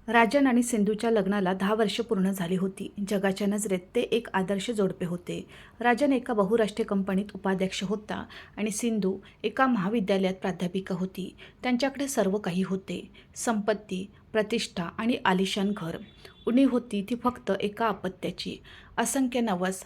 राजन आणि सिंधूच्या लग्नाला 10 वर्ष पूर्ण झाली होती. जगाच्या नजरेत ते एक आदर्श जोडपे होते. राजन एका बहुराष्ट्रीय कंपनीत उपाध्यक्ष होता आणि सिंधू एका महाविद्यालयात प्राध्यापिका होती. त्यांच्याकडे सर्व काही होते. संपत्ती, प्रतिष्ठा आणि आलिशान घर. उणीव होती ती फक्त एका अपत्याची. असंख्य नवस,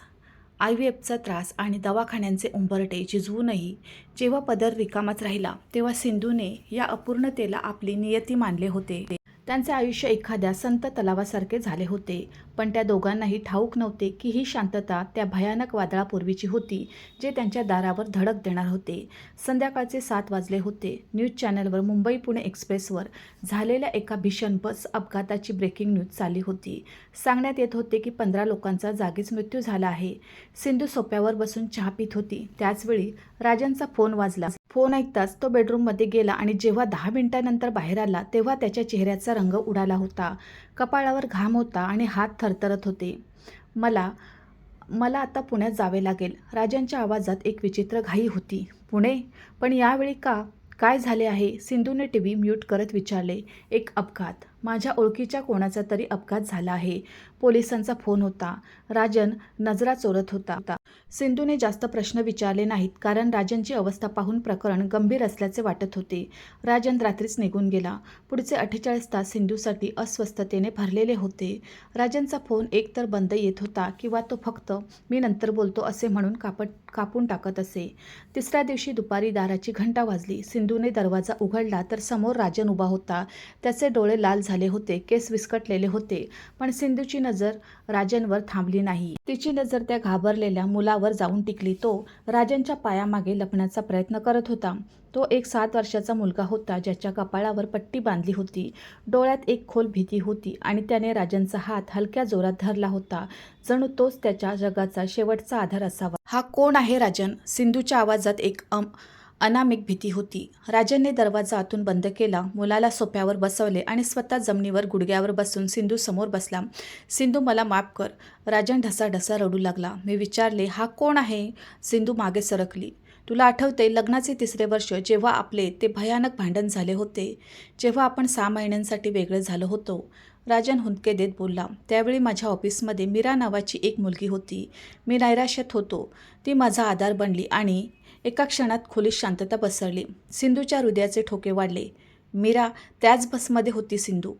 IVFचा त्रास आणि दवाखान्यांचे उंबरठे झिजवूनही जेव्हा पदर रिकामाच राहिला तेव्हा सिंधूने या अपूर्णतेला आपली नियती मानले होते. त्यांचे आयुष्य एखाद्या संत तलावासारखे झाले होते, पण त्या दोघांनाही ठाऊक नव्हते की ही शांतता त्या भयानक वादळापूर्वीची होती जे त्यांच्या दारावर धडक देणार होते. संध्याकाळचे 7 वाजले होते. न्यूज चॅनलवर मुंबई पुणे एक्सप्रेसवर झालेल्या एका भीषण बस अपघाताची ब्रेकिंग न्यूज चालली होती. सांगण्यात येत होते की 15 लोकांचा जागीच मृत्यू झाला आहे. सिंधू सोफ्यावर बसून चहा पित होती. त्याचवेळी राजनचा फोन वाजला. फोन ऐकताच तो बेडरूममध्ये गेला आणि जेव्हा 10 मिनिटांनंतर बाहेर आला तेव्हा त्याच्या चेहऱ्याचा रंग उडाला होता. कपाळावर घाम होता आणि हात थरथरत होते. मला आता पुण्यात जावे लागेल. राजनच्या आवाजात एक विचित्र घाई होती. पुणे? पण यावेळी का? काय झाले आहे? सिंधूने टीव्ही म्यूट करत विचारले. एक अपघात. माझ्या ओळखीच्या कोणाचा तरी अपघात झाला आहे. पोलिसांचा फोन होता. राजन नजरा चोरत होता. सिंधूने जास्त प्रश्न विचारले नाहीत कारण राजनची अवस्था पाहून प्रकरण गंभीर असल्याचे वाटत होते. राजन रात्रीच निघून गेला. पुढचे 48 तास सिंधूसाठी अस्वस्थतेने भरलेले होते. राजनचा फोन एकतर बंद येत होता किंवा तो फक्त मी नंतर बोलतो असे म्हणून कापून टाकत असे. तिसऱ्या दिवशी दुपारी दाराची घंटा वाजली. सिंधूने दरवाजा उघडला तर समोर राजन उभा होता. त्याचे डोळे लाल झाले होते, केस विस्कटलेले होते, पण सिंधूची नजर राजनवर थांबली नाही. तिची नजर त्या घाबरलेल्या मुलावर जाऊन टिकली. तो राजनच्या पायामागे लपण्याचा प्रयत्न करत होता. तो एक 7 वर्षाचा मुलगा होता ज्याच्या कपाळावर पट्टी बांधली होती. डोळ्यात एक खोल भीती होती आणि त्याने राजनचा हात हलक्या जोरात धरला होता, जणू तोच त्याच्या जगाचा शेवटचा आधार असावा. हा कोण आहे राजन? सिंधूच्या आवाजात एक अनामिक भीती होती. राजनने दरवाजा आतून बंद केला, मुलाला सोफ्यावर बसवले आणि स्वतः जमिनीवर गुडघ्यावर बसून सिंधू समोर बसला. सिंधू, मला माफ कर. राजन ढसाढसा रडू लागला. मी विचारले, हा कोण आहे? सिंधू मागे सरकली. तुला आठवते लग्नाचे 3रे वर्ष जेव्हा आपले ते भयानक भांडण झाले होते, जेव्हा आपण 6 महिन्यांसाठी वेगळे झालो होतो? राजन हुंदके देत बोलला. त्यावेळी माझ्या ऑफिसमध्ये मीरा नावाची एक मुलगी होती. मी नैराश्यात होतो. ती माझा आधार बनली आणि एका क्षणात खोलीत शांतता पसरली. सिंधूच्या हृदयाचे ठोके वाढले. मीरा त्याच बसमध्ये होती सिंधू.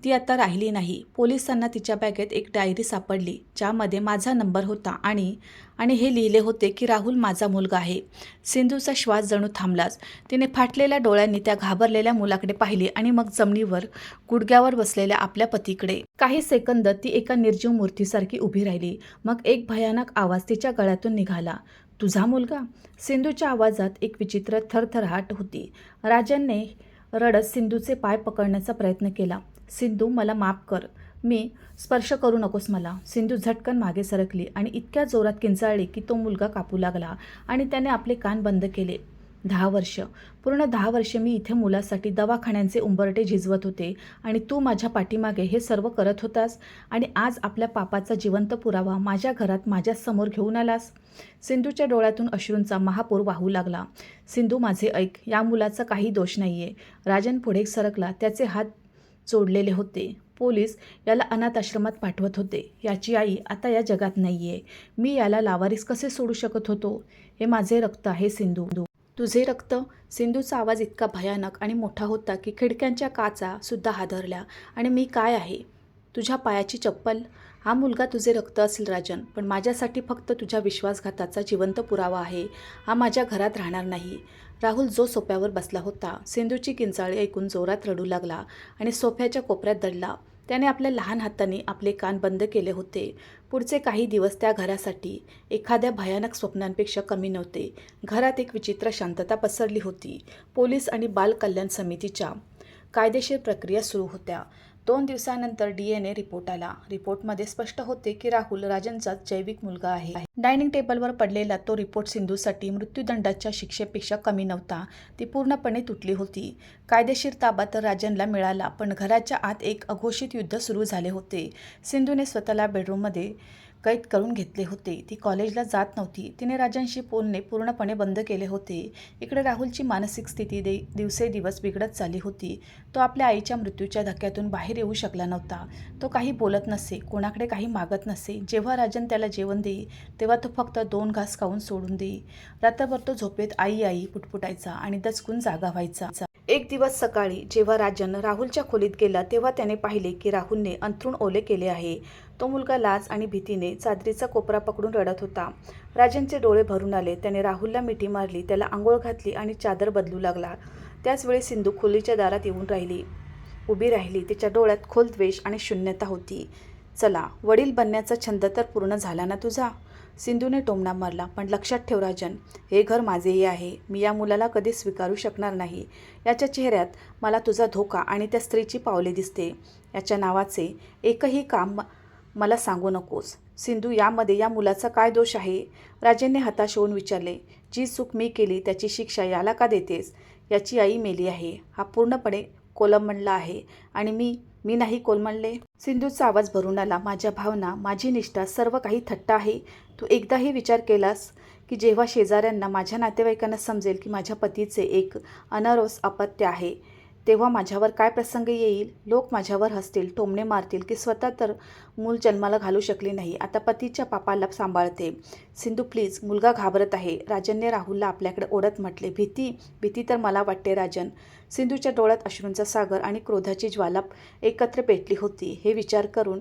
ती आता राहिली नाही. पोलिसांना तिच्या बॅगेत एक डायरी सापडली ज्यामध्ये माझा नंबर होता आणि हे लिहिले होते की राहुल माझा मुलगा आहे. सिंधूचा श्वास जणू थांबलाच. तिने फाटलेल्या डोळ्यांनी त्या घाबरलेल्या मुलाकडे पाहिले आणि मग जमिनीवर गुडघ्यावर बसलेल्या आपल्या पतीकडे. काही सेकंद ती एका निर्जीव मूर्तीसारखी उभी राहिली. मग एक भयानक आवाज तिच्या गळ्यातून निघाला. तुझा मुलगा? सिंधूच्या आवाजात एक विचित्र थरथराट होती. राजनने रडत सिंधूचे पाय पकडण्याचा प्रयत्न केला. सिंधू, मला माफ कर. मी स्पर्श करू नकोस मला. सिंधू झटकन मागे सरकली आणि इतक्या जोरात किंचाळली की तो मुलगा कापू लागला आणि त्याने आपले कान बंद केले. 10 वर्ष, पूर्ण 10 वर्षे मी इथे मुलासाठी दवाखान्यांचे उंबरठे झिजवत होते आणि तू माझ्या पाठीमागे हे सर्व करत होतास आणि आज आपल्या पापाचा जिवंत पुरावा माझ्या घरात माझ्यासमोर घेऊन आलास. सिंधूच्या डोळ्यातून अश्रूंचा महापूर वाहू लागला. सिंधू, माझे ऐक. या मुलाचा काही दोष नाहीये. राजन पुढे सरकला. त्याचे हात जोडलेले होते. पोलीस याला अनाथ आश्रमात पाठवत होते. याची आई आता या जगात नाहीये. मी याला लावारिस कसे सोडू शकत होतो? हे माझे रक्त आहे सिंधू. तुझे रक्त? सिंधूचा आवाज इतका भयानक आणि मोठा होता की खिडक्यांच्या काचा सुद्धा हादरल्या. आणि मी काय आहे? तुझ्या पायाची चप्पल? हा मुलगा तुझे रक्त असेल राजन, पण माझ्यासाठी फक्त तुझ्या विश्वासघाताचा जिवंत पुरावा आहे. हा माझ्या घरात राहणार नाही. राहुल जो सोफ्यावर बसला होता, सिंधूची किंचाळी ऐकून जोरात रडू लागला आणि सोफ्याच्या कोपऱ्यात दडला. त्याने आपल्या लहान हातांनी आपले कान बंद केले होते. पुढचे काही दिवस त्या घरासाठी एखाद्या भयानक स्वप्नांपेक्षा कमी नव्हते. घरात एक विचित्र शांतता पसरली होती. पोलीस आणि बाल कल्याण समितीच्या कायदेशीर प्रक्रिया सुरू होत्या. 2 दिवसानंतर DNA रिपोर्ट आला. रिपोर्टमध्ये स्पष्ट होते की राहुल राजनचाच जैविक मुलगा आहे. डायनिंग टेबलवर पडलेला तो रिपोर्ट सिंधूसाठी मृत्यूदंडाच्या शिक्षेपेक्षा कमी नव्हता. ती पूर्णपणे तुटली होती. कायदेशीर ताबा तर राजनला मिळाला, पण घराच्या आत एक अघोषित युद्ध सुरू झाले होते. सिंधूने स्वतःला बेडरूममध्ये कैद करून घेतले होते. ती कॉलेजला जात नव्हती. तिने राजनशी बोलणे पूर्णपणे बंद केले होते. इकडे राहुलची मानसिक स्थिती दिवसेदिवस बिघडत चालली होती. तो आपल्या आईच्या मृत्यूच्या धक्क्यातून बाहेर येऊ शकला नव्हता. तो काही बोलत नसे, कोणाकडे काही मागत नसे. जेव्हा राजन त्याला जेवण देई तेव्हा तो फक्त 2 घास खाऊन सोडून देई. रात्रभर तो झोपेत आई आई पुटपुटायचा आणि दचकून जागा व्हायचा. एक दिवस सकाळी जेव्हा राजन राहुलच्या खोलीत गेला तेव्हा त्याने पाहिले की राहुलने अंथरूण ओले केले आहे. तो मुलगा लाज आणि भीतीने चादरीचा कोपरा पकडून रडत होता. राजनचे डोळे भरून आले. त्याने राहुलला मिठी मारली, त्याला आंघोळ घातली आणि चादर बदलू लागला. त्याचवेळी सिंधू खोलीच्या दारात येऊन उभी राहिली. तिच्या डोळ्यात खोल द्वेष आणि शून्यता होती. चला, वडील बनण्याचा छंद तर पूर्ण झाला ना तुझा? सिंधूने टोमणा मारला. पण लक्षात ठेव राजन, हे घर माझेही आहे. मी या मुलाला कधी स्वीकारू शकणार नाही. याच्या चेहऱ्यात मला तुझा धोका आणि त्या स्त्रीची पावले दिसते. याच्या नावाचे एकही काम मला सांगू नकोस. सिंधू, यामध्ये या मुलाचा काय दोष आहे? राजेंने हताश होऊन विचारले. जी चूक मी केली त्याची शिक्षा याला का देतेस? याची आई मेली आहे. हा पूर्णपणे कोलमडला आहे आणि मी नाही कोलमडले. सिंधूचा आवाज भरून आला. माझ्या भावना, माझी निष्ठा, सर्व काही थट्टा आहे. तू एकदाही विचार केलास की जेव्हा शेजाऱ्यांना, माझ्या नातेवाईकांना समजेल की माझ्या पतीचे एक अनारोस अपत्य आहे, तेव्हा माझ्यावर काय प्रसंग येईल? लोक माझ्यावर हसतील, टोमणे मारतील की स्वतः तर मूल जन्माला घालू शकले नाही, आता पतीच्या पापाला सांभाळते. सिंधू प्लीज, मुलगा घाबरत आहे. राजनने राहुलला आपल्याकडे ओढत म्हटले. भीती तर मला वाटते राजन. सिंधूच्या डोळ्यात अश्रूंचा सागर आणि क्रोधाची ज्वाला एकत्र पेटली होती. हे विचार करून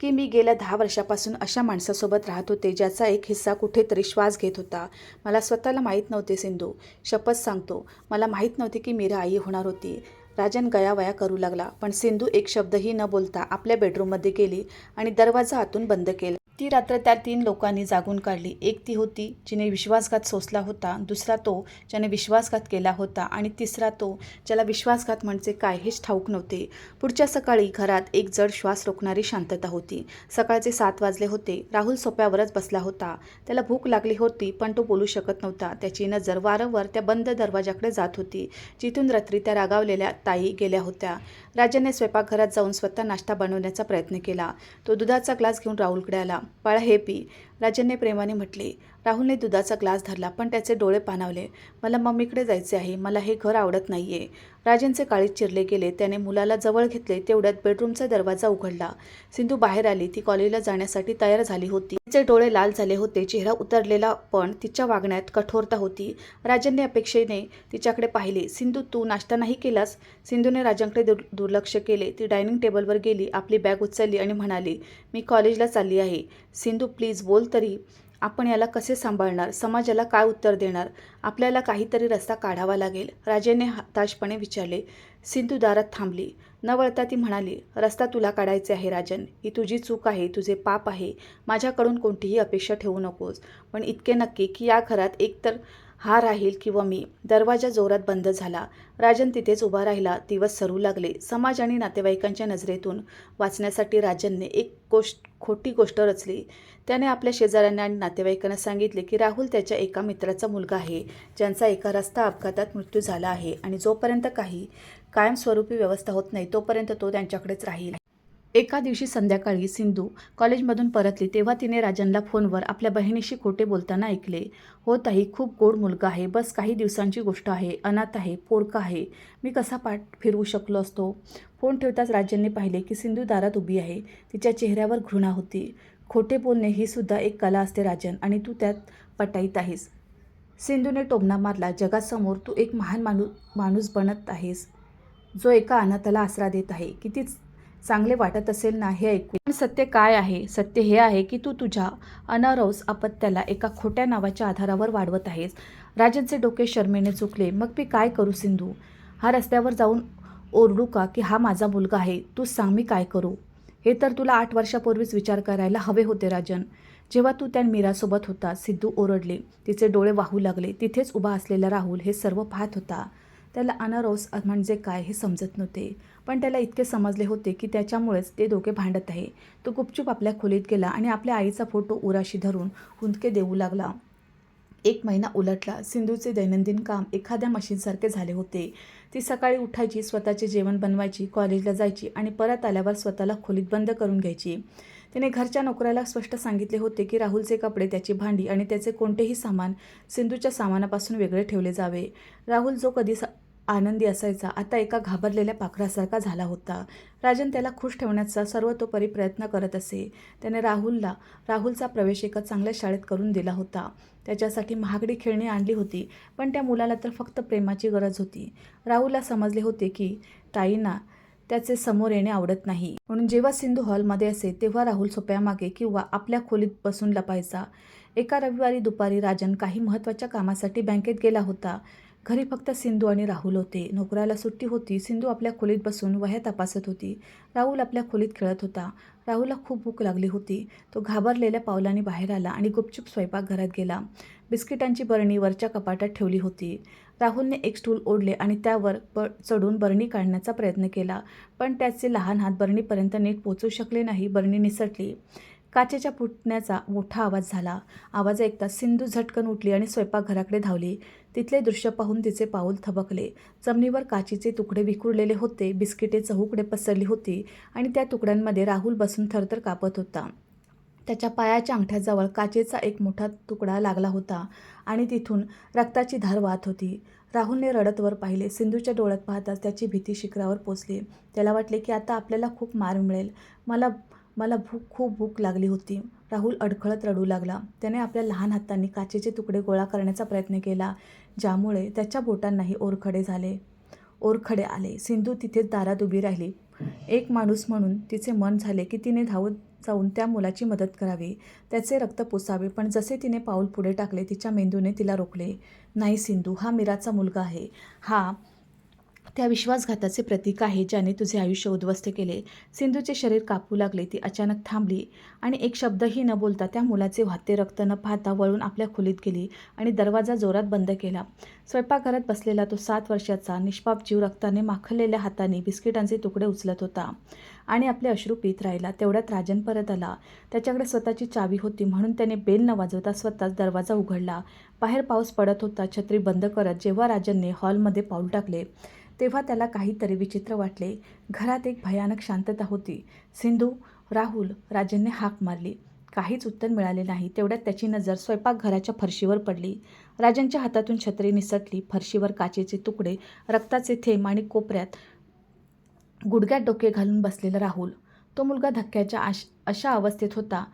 की मी गेल्या 10 वर्षापासून अशा माणसासोबत राहत होते ज्याचा एक हिस्सा कुठेतरी श्वास घेत होता. मला स्वतःला माहीत नव्हते सिंधू, शपथ सांगतो, मला माहीत नव्हते की मीरा आई होणार होती. राजन गयावया करू लागला, पण सिंधू एक शब्दही न बोलता आपल्या बेडरूममध्ये गेली आणि दरवाजा आतून बंद केला. ती रात्र त्या 3 लोकांनी जागून काढली. एक ती होती जिने विश्वासघात सोसला होता, दुसरा तो ज्याने विश्वासघात केला होता आणि तिसरा तो ज्याला विश्वासघात म्हणजे काय हेच ठाऊक नव्हते. पुढच्या सकाळी घरात एक जड श्वास रोखणारी शांतता होती. सकाळचे 7 वाजले होते. राहुल सोप्यावरच बसला होता. त्याला भूक लागली होती, पण तो बोलू शकत नव्हता. त्याची नजर वारंवार त्या बंद दरवाजाकडे जात होती, जिथून रात्री त्या रागावलेल्या ताई गेल्या होत्या. राजनने स्वयंपाकघरात जाऊन स्वतः नाश्ता बनवण्याचा प्रयत्न केला. तो दुधाचा ग्लास घेऊन राहुलकडे आला. बाळा, हे पी, राजनने प्रेमाने म्हटले. राहुलने दुधाचा ग्लास धरला, पण त्याचे डोळे पाणावले. मला मम्मीकडे जायचे आहे, मला हे घर आवडत नाहीये. राजनचे काळीज चिरले गेले. त्याने मुलाला जवळ घेतले. तेवढ्यात बेडरूमचा दरवाजा उघडला. सिंधू बाहेर आली. ती कॉलेजला जाण्यासाठी तयार झाली होती. तिचे डोळे लाल झाले होते, चेहरा उतरलेला, पण तिच्या वागण्यात कठोरता होती. राजनने अपेक्षेने तिच्याकडे पाहिले. सिंधू, तू नाश्ता नाही केलास? सिंधूने राजनकडे दुर्लक्ष केले. ती डायनिंग टेबलवर गेली, आपली बॅग उचलली आणि म्हणाली, मी कॉलेजला चालली आहे. सिंधू प्लीज बोल तरी. आपण याला कसे सांभाळणार? समाजाला काय उत्तर देणार? आपल्याला काहीतरी रस्ता काढावा लागेल, राजेने हताशपणे विचारले. सिंधू दारात थांबली. न वळता ती म्हणाली, रस्ता तुला काढायचे आहे राजन. ही तुझी चूक आहे, तुझे पाप आहे. माझ्याकडून कोणतीही अपेक्षा ठेवू नकोस. पण इतके नक्की की या घरात एकतर हा राहील किंवा मी. दरवाजा जोरात बंद झाला. राजन तिथेच उभा राहिला. दिवस सरू लागले. समाज आणि नातेवाईकांच्या नजरेतून वाचण्यासाठी राजनने एक खोटी गोष्ट रचली. त्याने आपल्या शेजाऱ्यांना आणि नातेवाईकांना सांगितले की राहुल त्याच्या एका मित्राचा मुलगा आहे, ज्यांचा एका रस्ता अपघातात मृत्यू झाला आहे आणि जोपर्यंत काही कायमस्वरूपी व्यवस्था होत नाही तोपर्यंत तो त्यांच्याकडेच राहील. एका दिवशी संध्याकाळी सिंधू कॉलेजमधून परतली तेव्हा तिने राजनला फोनवर आपल्या बहिणीशी खोटे बोलताना ऐकले. हो ताई, खूप गोड मुलगा आहे, बस काही दिवसांची गोष्ट आहे, अनाथ आहे, पोरका आहे. मी कसा पाठ फिरवू शकलो असतो? फोन ठेवताच राजनने पाहिले की सिंधू दारात उभी आहे. तिच्या चेहऱ्यावर घृणा होती. खोटे बोलणे ही सुद्धा एक कला असते राजन, आणि तू त्यात पटाईत आहेस. सिंधूने टोमणा मारला. जगासमोर तू एक महान माणूस बनत आहेस, जो एका अनाथाला आसरा देत आहे. किती चांगले वाटत असेल ना हे ऐकू. पण सत्य काय आहे? सत्य हे आहे की तू तुझ्या अनारौस अपत्याला एका खोट्या नावाच्या आधारावर वाढवत आहेस. राजनचे डोके शरमेने झुकले. मग मी काय करू सिंधू? हा रस्त्यावर जाऊन ओरडू का की हा माझा मुलगा आहे? तू सांग, मी काय करू? हे तर तुला 8 वर्षापूर्वीच विचार करायला हवे होते राजन, जेव्हा तू त्या मीरासोबत होता. सिद्धू ओरडले. तिचे डोळे वाहू लागले. तिथेच उभा असलेला राहुल हे सर्व पाहत होता. त्याला अनारोस म्हणजे काय हे समजत नव्हते, पण त्याला इतके समजले होते की त्याच्यामुळेच ते दोघे भांडत आहे. तो गुपचूप आपल्या खोलीत गेला आणि आपल्या आईचा फोटो उराशी धरून हुंदके देऊ लागला. 1 महिना उलटला. सिंधूचे दैनंदिन काम एखाद्या मशीनसारखे झाले होते. ती सकाळी उठायची, स्वतःचे जेवण बनवायची, कॉलेजला जायची आणि परत आल्यावर स्वतःला खोलीत बंद करून घ्यायची. तिने घरच्या नोकराला स्पष्ट सांगितले होते की राहुलचे कपडे, त्याची भांडी आणि त्याचे कोणतेही सामान सिंधूच्या सामानापासून वेगळे ठेवले जावे. राहुल जो कधी आनंदी असायचा, आता एका घाबरलेल्या पाखरासारखा झाला होता. राजन त्याला खुश ठेवण्याचा सर्वतोपरी प्रयत्न करत असे. त्याने राहुलचा प्रवेश एका चांगल्या शाळेत करून दिला होता. त्याच्यासाठी महागडी खेळणी आणली होती, पण त्या मुलाला तर फक्त प्रेमाची गरज होती. राहुलला समजले होते की ताईंना त्याचे समोर येणे आवडत नाही. म्हणून जेव्हा सिंधू हॉलमध्ये असे तेव्हा राहुल सोप्यामागे किंवा आपल्या खोलीत बसून लपायचा. एका रविवारी दुपारी राजन काही महत्त्वाच्या कामासाठी बँकेत गेला होता. घरी फक्त सिंधू आणि राहुल होते. नोकराला सुट्टी होती. सिंधू आपल्या खोलीत बसून वह्या तपासत होती. राहुल आपल्या खोलीत खेळत होता. राहुलला खूप भूक लागली होती. तो घाबरलेल्या पावलांनी बाहेर आला आणि गुपचूप स्वयंपाकघरात गेला. बिस्किटांची बरणी वरच्या कपाटात ठेवली होती. राहुलने एक स्टूल ओढले आणि त्यावर चढून बरणी काढण्याचा प्रयत्न केला, पण त्याचे लहान हात बरणीपर्यंत नीट पोचू शकले नाही. बरणी निसटली. काचेच्या फुटण्याचा मोठा आवाज झाला. आवाज ऐकताच सिंधू झटकन उठली आणि स्वयंपाकघराकडे धावली. तिथले दृश्य पाहून तिचे पाऊल थबकले. जमिनीवर काचेचे तुकडे विखुरलेले होते. बिस्किटे चहूकडे पसरली होती आणि त्या तुकड्यांमध्ये राहुल बसून थरथर कापत होता. त्याच्या पायाच्या अंगठ्याजवळ काचेचा एक मोठा तुकडा लागला होता आणि तिथून रक्ताची धार वाहत होती. राहुलने रडत वर पाहिले. सिंधूच्या डोळ्यात पाहताच त्याची भीती शिखरावर पोचली. त्याला वाटले की आता आपल्याला खूप मार मिळेल. मला खूप भूक लागली होती. राहुल अडखळत रडू लागला. त्याने आपल्या लहान हातांनी काचेचे तुकडे गोळा करण्याचा प्रयत्न केला, ज्यामुळे त्याच्या बोटांनाही ओरखडे आले. सिंधू तिथेच दारात उभी राहिली. एक माणूस म्हणून तिचे मन झाले की तिने धावत जाऊन त्या मुलाची मदत करावी, त्याचे रक्त पुसावे. पण जसे तिने पाऊल पुढे टाकले, तिच्या मेंदूने तिला रोखले. नाही सिंधू, हा मीराचा मुलगा आहे. हा त्या विश्वासघाताचे प्रतीक आहे ज्याने तुझे आयुष्य उद्ध्वस्त केले. सिंधूचे शरीर कापू लागले. ती अचानक थांबली आणि एक शब्दही न बोलता त्या मुलाचे वाहते रक्त न पाहता वळून आपल्या खोलीत गेली आणि दरवाजा जोरात बंद केला. स्वयंपाकघरात बसलेला तो 7 वर्षाचा निष्पाप जीव रक्ताने माखलेल्या हाताने बिस्किटांचे तुकडे उचलत होता आणि आपले अश्रू पीत राहिला. तेवढ्यात राजन परत आला. त्याच्याकडे स्वतःची चावी होती, म्हणून त्याने बेल न वाजवता स्वतःच दरवाजा उघडला. बाहेर पाऊस पडत होता. छत्री बंद करत जेव्हा राजनने हॉलमध्ये पाऊल टाकले तेव्हा त्याला काहीतरी विचित्र वाटले. घरात एक भयानक शांतता होती. सिंधू, राहुल, राजनने हाक मारली. काहीच उत्तर मिळाले नाही. तेवढ्यात त्याची नजर स्वयंपाकघराच्या फरशीवर पडली. राजनच्या हातातून छत्री निसटली. फरशीवर काचेचे तुकडे, रक्ताचे थेंब आणि कोपऱ्यात गुडघ्यात डोके घालून बसलेला राहुल. तो मुलगा धक्क्याच्या अशा अवस्थेत होता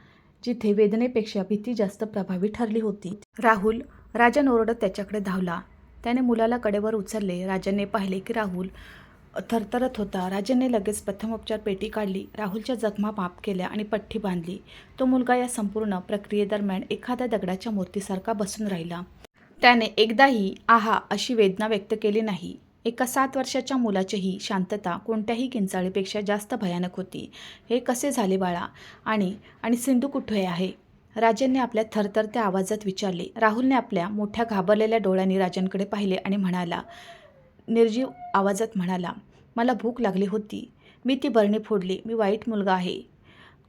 जिथे वेदनेपेक्षा भीती जास्त प्रभावी ठरली होती. राजन ओरडत त्याच्याकडे धावला. त्याने मुलाला कडेवर उचलले. राजनने पाहिले की राहुल थरथरत होता. राजनने लगेच प्रथमोपचार पेटी काढली. राहुलच्या जखमा माफ केल्या आणि पट्टी बांधली. तो मुलगा या संपूर्ण प्रक्रियेदरम्यान एखाद्या दगडाच्या मूर्तीसारखा बसून राहिला. त्याने एकदाही आहा अशी वेदना व्यक्त केली नाही. एका 7 वर्षाच्या मुलाचीही शांतता कोणत्याही किंचाळीपेक्षा जास्त भयानक होती. हे कसे झाले बाळा? आणि सिंधू कुठे आहे? राजनने आपल्या थरथरत्या आवाजात विचारले. राहुलने आपल्या मोठ्या घाबरलेल्या डोळ्यांनी राजनकडे पाहिले आणि निर्जीव आवाजात म्हणाला, मला भूक लागली होती. मी ती बरणी फोडली. मी वाईट मुलगा आहे.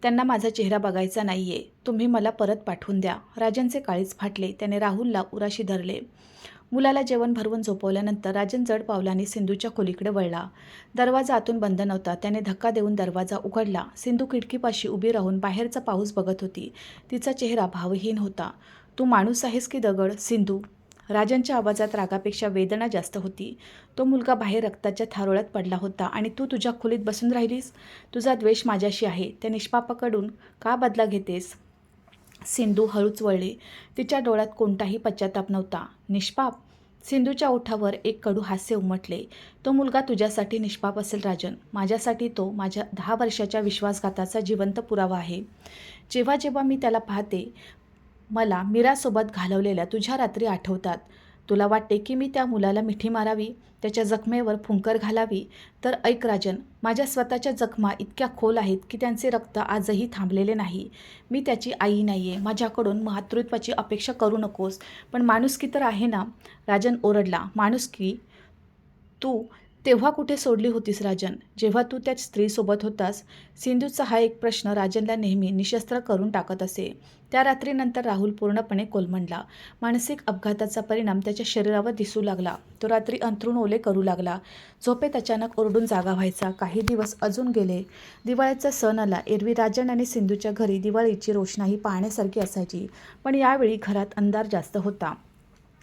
त्यांना माझा चेहरा बघायचा नाहीये. तुम्ही मला परत पाठवून द्या. राजनचे काळीज फाटले. त्याने राहुलला उराशी धरले. मुलाला जेवण भरवून झोपवल्यानंतर राजन जड पावलांनी सिंधूच्या खोलीकडे वळला. दरवाजा आतून बंद नव्हता. त्याने धक्का देऊन दरवाजा उघडला. सिंधू खिडकीपाशी उभी राहून बाहेरचा पाऊस बघत होती. तिचा चेहरा भावहीन होता. तू माणूस आहेस की दगड, सिंधू? राजनच्या आवाजात रागापेक्षा वेदना जास्त होती. तो मुलगा बाहेर रक्ताच्या थारोळ्यात पडला होता आणि तू तुझ्या खोलीत बसून राहिलीस. तुझा द्वेष माझ्याशी आहे. त्या निष्पापाकडून का बदला घेतेस? सिंधू हळूच वळली. तिच्या डोळ्यात कोणताही पश्चाताप नव्हता. निष्पाप? सिंधूच्या ओठावर एक कडू हास्य उमटले. तो मुलगा तुझ्यासाठी निष्पाप असेल राजन. माझ्यासाठी तो माझ्या 10 वर्षाच्या विश्वासघाताचा जिवंत पुरावा आहे. जेव्हा जेव्हा मी त्याला पाहते, मला मीरासोबत घालवलेल्या तुझ्या रात्री आठवतात. तुला वाटते की मी त्या मुलाला मिठी मारावी, त्याच्या जखमेवर फुंकर घालावी? तर ऐक राजन, माझ्या स्वतःच्या जखमा इतक्या खोल आहेत की त्यांचे रक्त आजही थांबलेले नाही. मी त्याची आई नाहीये. माझ्याकडून मातृत्वाची अपेक्षा करू नकोस. पण माणुसकी तर आहे ना? राजन ओरडला. माणुसकी? तू तेव्हा कुठे सोडली होतीस राजन, जेव्हा तू त्या स्त्रीसोबत होतास? सिंधूचा हा एक प्रश्न राजनला नेहमी निशस्त्र करून टाकत असे. त्या रात्रीनंतर राहुल पूर्णपणे कोलमडला. मानसिक अपघाताचा परिणाम त्याच्या शरीरावर दिसू लागला. तो रात्री अंथरूण ओले करू लागला. झोपेत अचानक ओरडून जागा व्हायचा. काही दिवस अजून गेले. दिवाळीचा सण आला. एरवी राजन आणि सिंधूच्या घरी दिवाळीची रोषणाई पाहण्यासारखी असायची, पण यावेळी घरात अंधार जास्त होता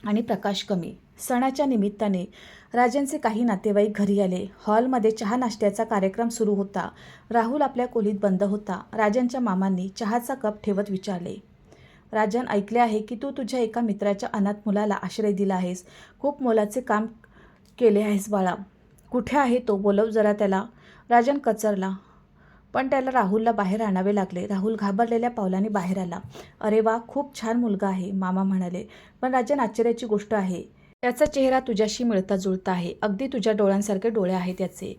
आणि प्रकाश कमी. सणाच्या निमित्ताने राजनचे काही नातेवाईक घरी आले. हॉलमध्ये चहा नाश्त्याचा कार्यक्रम सुरू होता. राहुल आपल्या खोलीत बंद होता. राजनच्या मामांनी चहाचा कप ठेवत विचारले, राजन, ऐकले आहे की तू तुझ्या एका मित्राच्या अनाथ मुलाला आश्रय दिला आहेस. खूप मोलाचे काम केले आहेस बाळा. कुठे आहे तो? बोलव जरा त्याला. राजन कचरला, पण त्याला राहुलला बाहेर आणावे लागले. राहुल घाबरलेल्या पावलांनी बाहेर आला. अरे वा, खूप छान मुलगा आहे, मामा म्हणाले. पण राजन, आश्चर्याची गोष्ट आहे, त्याचा चेहरा तुझ्याशी मिळता जुळता आहे. अगदी तुझ्या डोळ्यांसारखे डोळे आहेत त्याचे.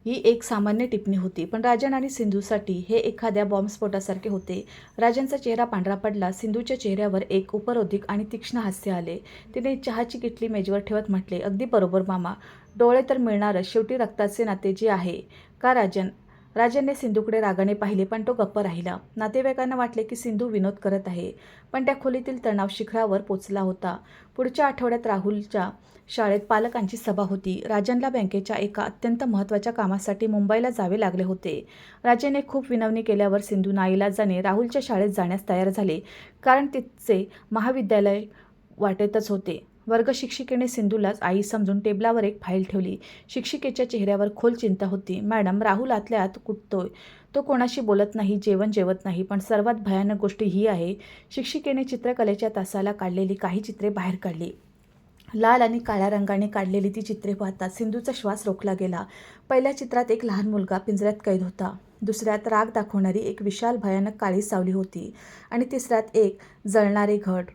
ही एक सामान्य टिप्पणी होती, पण राजन आणि सिंधूसाठी हे एखाद्या बॉम्बस्फोटासारखे होते. राजनचा चेहरा पांढरा पडला. सिंधूच्या चेहऱ्यावर एक उपरोधिक आणि तीक्ष्ण हास्य आले. तिने चहाची किटली मेजवर ठेवत म्हटले, अगदी बरोबर मामा. डोळे तर मिळणारच, शेवटी रक्ताचे नाते जे आहे. का राजन? राजनने सिंधूकडे रागाने पाहिले, पण तो गप्प राहिला. नातेवाईकांना वाटले की सिंधू विनोद करत आहे, पण त्या खोलीतील तणाव शिखरावर पोचला होता. पुढच्या आठवड्यात राहुलच्या शाळेत पालकांची सभा होती. राजनला बँकेच्या एका अत्यंत महत्त्वाच्या कामासाठी मुंबईला जावे लागले होते. राजनने खूप विनवणी केल्यावर सिंधू नाईलाजाने राहुलच्या शाळेत जाण्यास तयार झाले, कारण तिचे महाविद्यालय वाटेतच होते. वर्ग शिक्षिकेने सिंधूलाच आई समजून टेबलावर एक फाईल ठेवली. शिक्षिकेच्या चेहऱ्यावर खोल चिंता होती. मॅडम, राहुल आतल्या आत कुटतोय. तो कोणाशी बोलत नाही, जेवण जेवत नाही, पण सर्वात भयानक गोष्ट ही आहे. शिक्षिकेने चित्रकलेच्या तासाला काढलेली काही चित्रे बाहेर काढली. लाल आणि काळ्या रंगाने काढलेली ती चित्रे पाहता सिंधूचा श्वास रोखला गेला. पहिल्या चित्रात एक लहान मुलगा पिंजऱ्यात कैद होता. दुसऱ्यात राग दाखवणारी एक विशाल भयानक काळी सावली होती आणि तिसऱ्यात एक जळणारे घड.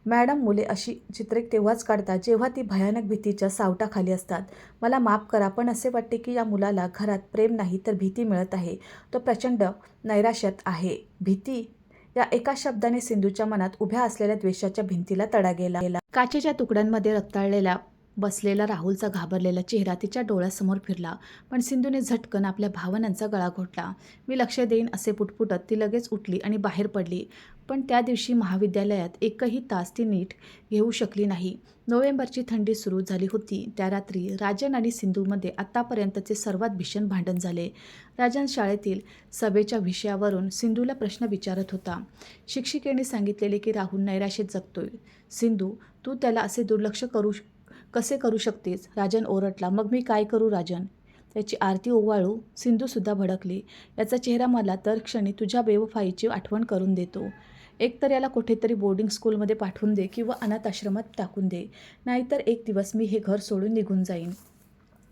मॅडम, मुले अशी चित्रे तेव्हाच काढतात जेव्हा ती भयानक भीतीच्या सावटाखाली असतात. मला माफ करा, पण असे वाटते की या मुलाला घरात प्रेम नाही तर भीती मिळत आहे. तो प्रचंड नैराश्यात आहे. भीती या एका शब्दाने सिंधूच्या मनात उभ्या असलेल्या द्वेषाच्या भिंतीला तडा गेला. काचेच्या तुकड्यांमध्ये रक्ताळलेला बसलेला राहुलचा घाबरलेला चेहरा तिच्या डोळ्यासमोर फिरला, पण सिंधूने झटकन आपल्या भावनांचा गळा घोटला. मी लक्ष देईन असे पुटपुटत ती लगेच उठली आणि बाहेर पडली. पण त्या दिवशी महाविद्यालयात एकही तास ती नीट घेऊ शकली नाही. नोव्हेंबरची थंडी सुरू झाली होती. त्या रात्री राजन आणि सिंधूमध्ये आत्तापर्यंतचे सर्वात भीषण भांडण झाले. राजन शाळेतील सभेच्या विषयावरून सिंधूला प्रश्न विचारत होता. शिक्षिकेने सांगितलेले की राहुल नैराश्यात जगतोय. सिंधू, तू त्याला असे दुर्लक्ष कसे करू शकतेस? राजन ओरडला. मग मी काय करू राजन? त्याची आरती ओवाळू? सिंधूसुद्धा भडकली. याचा चेहरा मला तर क्षणी तुझ्या बेवफाईची आठवण करून देतो. एकतर याला कुठेतरी बोर्डिंग स्कूलमध्ये पाठवून दे किंवा अनाथ आश्रमात टाकून दे, नाहीतर एक दिवस मी हे घर सोडून निघून जाईन.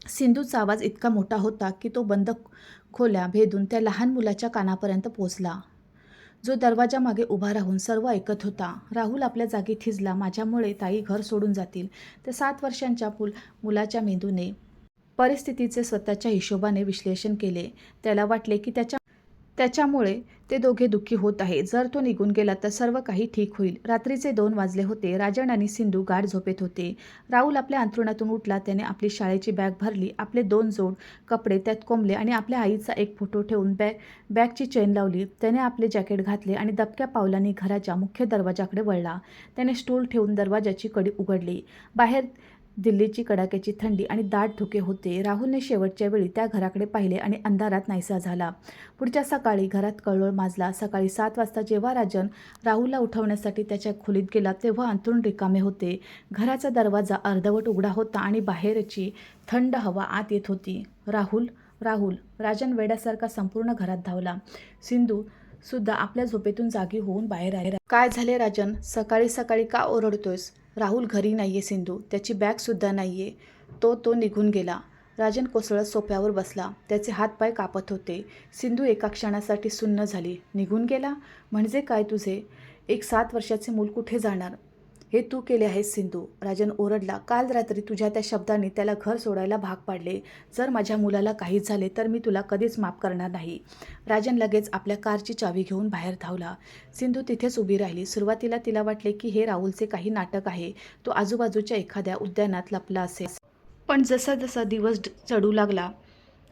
सिंधूचा आवाज इतका मोठा होता की तो बंद खोल्या भेदून त्या लहान मुलाच्या कानापर्यंत पोचला, जो दरवाजामागे उभा राहून सर्व ऐकत होता. राहुल आपल्या जागी थिजला. माझ्यामुळे ताई घर सोडून जातील. त्या 7 वर्षांच्या मुलाच्या मेंदूने परिस्थितीचे स्वतःच्या हिशोबाने विश्लेषण केले. त्याला वाटले की त्याच्यामुळे ते दोघे दुःखी होत आहे. जर तो निघून गेला तर सर्व काही ठीक होईल. रात्रीचे 2 वाजले होते. राजन आणि सिंधू गाढ झोपेत होते. राहुल आपल्या अंथरुणातून उठला. त्याने आपली शाळेची बॅग भरली. आपले 2 जोड कपडे त्यात कोंबले आणि आपल्या आईचा एक फोटो ठेवून बॅगची चेन लावली. त्याने आपले जॅकेट घातले आणि दबक्या पावलांनी घराच्या मुख्य दरवाजाकडे वळला. त्याने स्टूल ठेवून दरवाजाची कडी उघडली. बाहेर दिल्लीची कडाक्याची थंडी आणि दाट धुके होते. राहुलने शेवटच्या वेळी त्या घराकडे पाहिले आणि अंधारात नाहीसा झाला. पुढच्या सकाळी घरात कल्लोळ माजला. सकाळी 7 वाजता जेव्हा राजन राहुलला उठवण्यासाठी त्याच्या खोलीत गेला तेव्हा अंथरूण रिकामे होते. घराचा दरवाजा अर्धवट उघडा होता आणि बाहेरची थंड हवा आत येत होती. राहुल, राहुल! राजन वेड्यासारखा संपूर्ण घरात धावला. सिंधू सुद्धा आपल्या झोपेतून जागी होऊन बाहेर आले. काय झाले राजन? सकाळी सकाळी का ओरडतोयस? राहुल घरी नाहीये सिंधू. त्याची बॅगसुद्धा नाहीये. तो निघून गेला. राजन कोसळत सोफ्यावर बसला. त्याचे हातपाय कापत होते. सिंधू एका क्षणासाठी सुन्न झाली. निघून गेला म्हणजे काय तुझे? एक 7 वर्षाचे मूल कुठे जाणार? हे तू केले आहेस सिंधू. राजन ओरडला. काल रात्री तुझ्या त्या शब्दांनी त्याला घर सोडायला भाग पाडले. जर माझ्या मुलाला काही झाले तर मी तुला कधीच माफ करणार नाही. राजन लगेच आपल्या कारची चावी घेऊन बाहेर धावला. सिंधू तिथेच उभी राहिली. सुरुवातीला तिला वाटले की हे राहुलचे काही नाटक आहे. तो आजूबाजूच्या एखाद्या उद्यानात लपला असेल. पण जसा जसा दिवस चढू लागला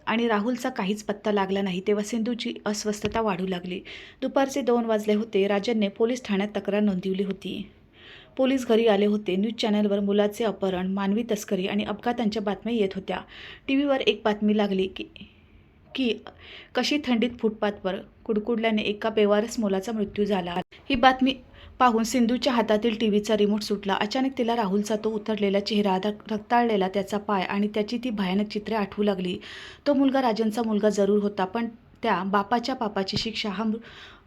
आणि राहुलचा काहीच पत्ता लागला नाही, तेव्हा सिंधूची अस्वस्थता वाढू लागली. दुपारचे 2 वाजले होते. राजनने पोलीस ठाण्यात तक्रार नोंदवली होती. पोलीस घरी आले होते. न्यूज चॅनलवर मुलाचे अपहरण, मानवी तस्करी आणि अपघातांच्या बातम्या येत होत्या. टीव्हीवर एक बातमी लागली की की कशी थंडीत फुटपाथवर कुडकुडल्याने एका बेवारस मुलाचा मृत्यू झाला. ही बातमी पाहून सिंधूच्या हातातील टीव्हीचा रिमोट सुटला. अचानक तिला राहुलचा तो उतरलेला चेहरा, रक्ताळलेला त्याचा पाय आणि त्याची ती भयानक चित्रे आठवू लागली. तो मुलगा राजनचा मुलगा जरूर होता, पण त्या बापाच्या पापाची शिक्षा हा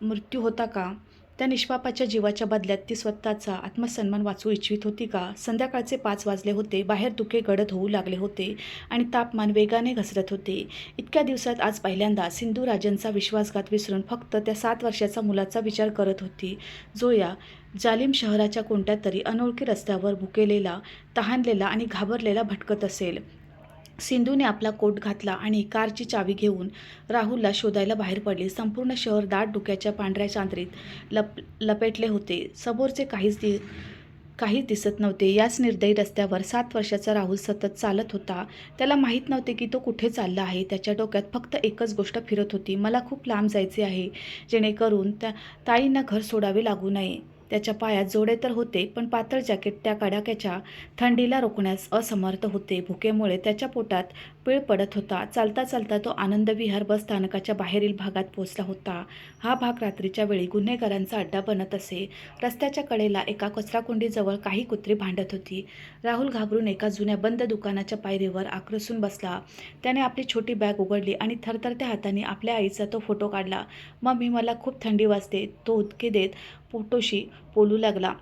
मृत्यू होता का? त्या निष्पापाच्या जीवाच्या बदल्यात ती स्वतःचा आत्मसन्मान वाचवू इच्छित होती का? संध्याकाळचे 5 वाजले होते. बाहेर धुके गडद होऊ लागले होते आणि तापमान वेगाने घसरत होते. इतक्या दिवसात आज पहिल्यांदा सिंधू राजनचा विश्वासघात विसरून फक्त त्या 7 वर्षाचा मुलाचा विचार करत होती, जो या जालिम शहराच्या कोणत्या तरी अनोळखी रस्त्यावर भुकेलेला, तहानलेला आणि घाबरलेला भटकत असेल. सिंधूने आपला कोट घातला आणि कारची चावी घेऊन राहुलला शोधायला बाहेर पडली. संपूर्ण शहर दाट धुक्याच्या पांढऱ्या चांदणीत लपेटले होते. समोरचे काहीच दिसत नव्हते. याच निर्दयी रस्त्यावर 7 वर्षाचा राहुल सतत चालत होता. त्याला माहीत नव्हते की तो कुठे चालला आहे. त्याच्या डोक्यात फक्त एकच गोष्ट फिरत होती, मला खूप लांब जायचे आहे, जेणेकरून त्या ताईंना घर सोडावे लागू नये. त्याच्या पायात जोडे तर होते, पण पातळ जॅकेट त्या कडाक्याच्या थंडीला रोखण्यास असमर्थ होते. भुकेमुळे त्याच्या पोटात पीळ पडत होता. चालता चालता तो आनंद विहार बस स्थानकाच्या बाहेरील भागात पोहोचला होता. हा भाग रात्रीच्या वेळी गुन्हेगारांचा अड्डा बनत असे. रस्त्याच्या कडेला एका कचराकुंडीजवळ काही कुत्री भांडत होती. राहुल घाबरून एका जुन्या बंद दुकानाच्या पायरीवर आक्रसून बसला. त्याने आपली छोटी बॅग उघडली आणि थरथरत्या हाताने आपल्या आईचा तो फोटो काढला. मम्मी, मला खूप थंडी वाजते, तो उदके देत फोटोशी बोलू लागला.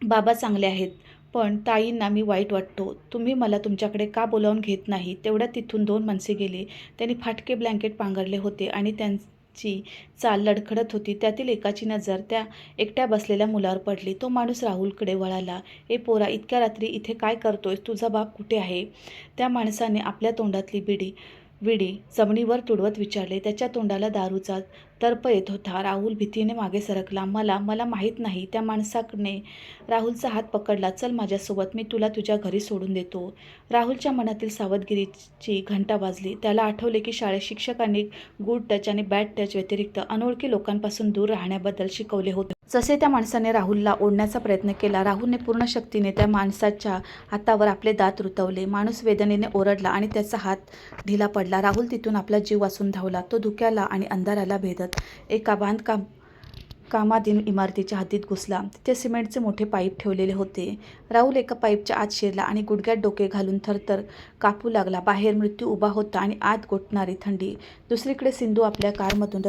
बाबा चांगले आहेत, पण ताईंना मी वाईट वाटतो. तुम्ही मला तुमच्याकडे का बोलावून घेत नाही? तेवढ्यात तिथून 2 माणसे गेली. त्यांनी फाटके ब्लँकेट पांघरले होते आणि त्यांची चाल लडखडत होती. त्यातील एकाची नजर त्या एकट्या बसलेल्या मुलावर पडली. तो माणूस राहुलकडे वळाला. ए पोरा, इतक्या रात्री इथे काय करतोयस? तुझा बाप कुठे आहे? त्या माणसाने आपल्या तोंडातली विडी जमिनीवर तुडवत विचारले. त्याच्या तोंडाला दारूचा तर्प येत होता. राहुल भीतीने मागे सरकला. मला माहीत नाही. त्या माणसाने राहुलचा हात पकडला. चल माझ्यासोबत, मी तुला तुझ्या घरी सोडून देतो. राहुलच्या मनातील सावधगिरीची घंटा वाजली. त्याला आठवले की शाळेत शिक्षकांनी गुड टच आणि बॅड टच व्यतिरिक्त अनोळखी लोकांपासून दूर राहण्याबद्दल शिकवले होते. जसे त्या माणसाने राहुलला ओढण्याचा प्रयत्न केला, राहुलने पूर्ण शक्तीने त्या माणसाच्या हातावर आपले दात रुतवले. माणूस वेदनेने ओरडला आणि त्याचा हात ढिला पडला. राहुल तिथून आपला जीव वाचून धावला. तो धुक्याला आणि अंधाराला भेदत एका कामाधीन इमारतीच्या हद्दीत घुसला. तिथे सिमेंटचे मोठे पाईप ठेवलेले होते. राहुल एका पाईपच्या आत शिरला आणि गुडघ्यात डोके घालून थरथर कापू लागला. बाहेर मृत्यू उभा होता आणि आत गोठणारी थंडी. दुसरीकडे सिंधू आपल्या कारमधून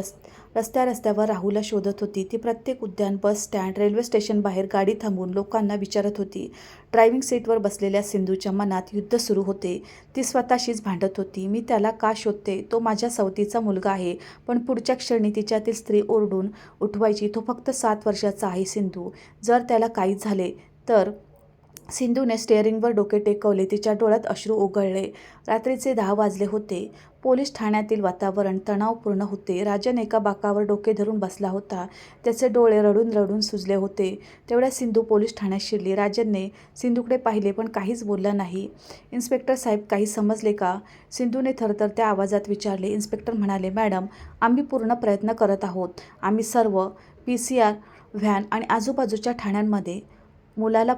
रस्त्यावर राहुलला शोधत होती. ती प्रत्येक उद्यान, बस स्टँड, रेल्वे स्टेशन बाहेर गाडी थांबवून लोकांना विचारत होती. ड्रायव्हिंग सीटवर बसलेल्या सिंधूच्या मनात युद्ध सुरू होते. ती स्वतःशीच भांडत होती. मी त्याला का शोधते? तो माझ्या सवतीचा मुलगा आहे. पण पुढच्या क्षणी तिच्यातील स्त्री ओरडून उठवायची, तो फक्त 7 वर्षाचा आहे सिंधू. जर त्याला काही झाले तर? सिंधूने स्टेअरिंगवर डोके टेकवले. तिच्या डोळ्यात अश्रू ओघळले. रात्रीचे 10 वाजले होते. पोलीस ठाण्यातील वातावरण तणावपूर्ण होते. राजन एका बाकावर डोके धरून बसला होता. त्याचे डोळे रडून रडून सुजले होते. तेवढ्यात सिंधू पोलीस ठाण्यात शिरली. राजनने सिंधूकडे पाहिले, पण काहीच बोलला नाही. इन्स्पेक्टर साहेब, काही समजले का? सिंधूने थरथरत्या आवाजात विचारले. इन्स्पेक्टर म्हणाले, मॅडम, आम्ही पूर्ण प्रयत्न करत आहोत. आम्ही सर्व PCR व्हॅन आणि आजूबाजूच्या ठाण्यांमध्ये मुलाचा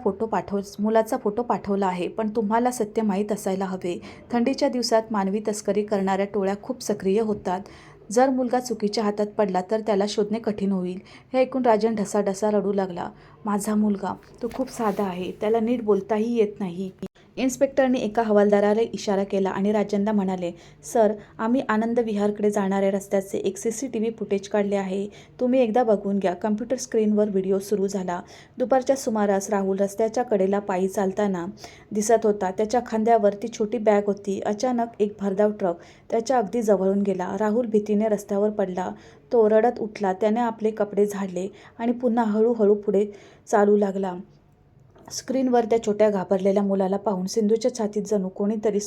फोटो पाठवला आहे, पण तुम्हाला सत्य माहीत असायला हवे. थंडीच्या दिवसात मानवी तस्करी करणाऱ्या टोळ्या खूप सक्रिय होतात. जर मुलगा चुकीच्या हातात पडला तर त्याला शोधणे कठीण होईल. हे ऐकून राजन ढसाढसा रडू लागला. माझा मुलगा, तो खूप साधा आहे, त्याला नीट बोलताही येत नाही. इन्स्पेक्टरने एका हवालदाराला इशारा केला आणि राजनला म्हणाले, सर, आम्ही आनंद विहारकडे जाणाऱ्या रस्त्याचे एक CCTV फुटेज काढले आहे. तुम्ही एकदा बघून घ्या. कम्प्युटर स्क्रीनवर व्हिडिओ सुरू झाला. दुपारच्या सुमारास राहुल रस्त्याच्या कडेला पायी चालताना दिसत होता. त्याच्या खांद्यावर ती छोटी बॅग होती. अचानक एक भरधाव ट्रक त्याच्या अगदी जवळून गेला. राहुल भीतीने रस्त्यावर पडला. तो रडत उठला. त्याने आपले कपडे झाडले आणि पुन्हा हळूहळू पुढे चालू लागला. स्क्रीनवर त्या छोट्या घाबरलेल्या मुलाला पाहून सिंधूच्या छातीत जणू कोणीतरी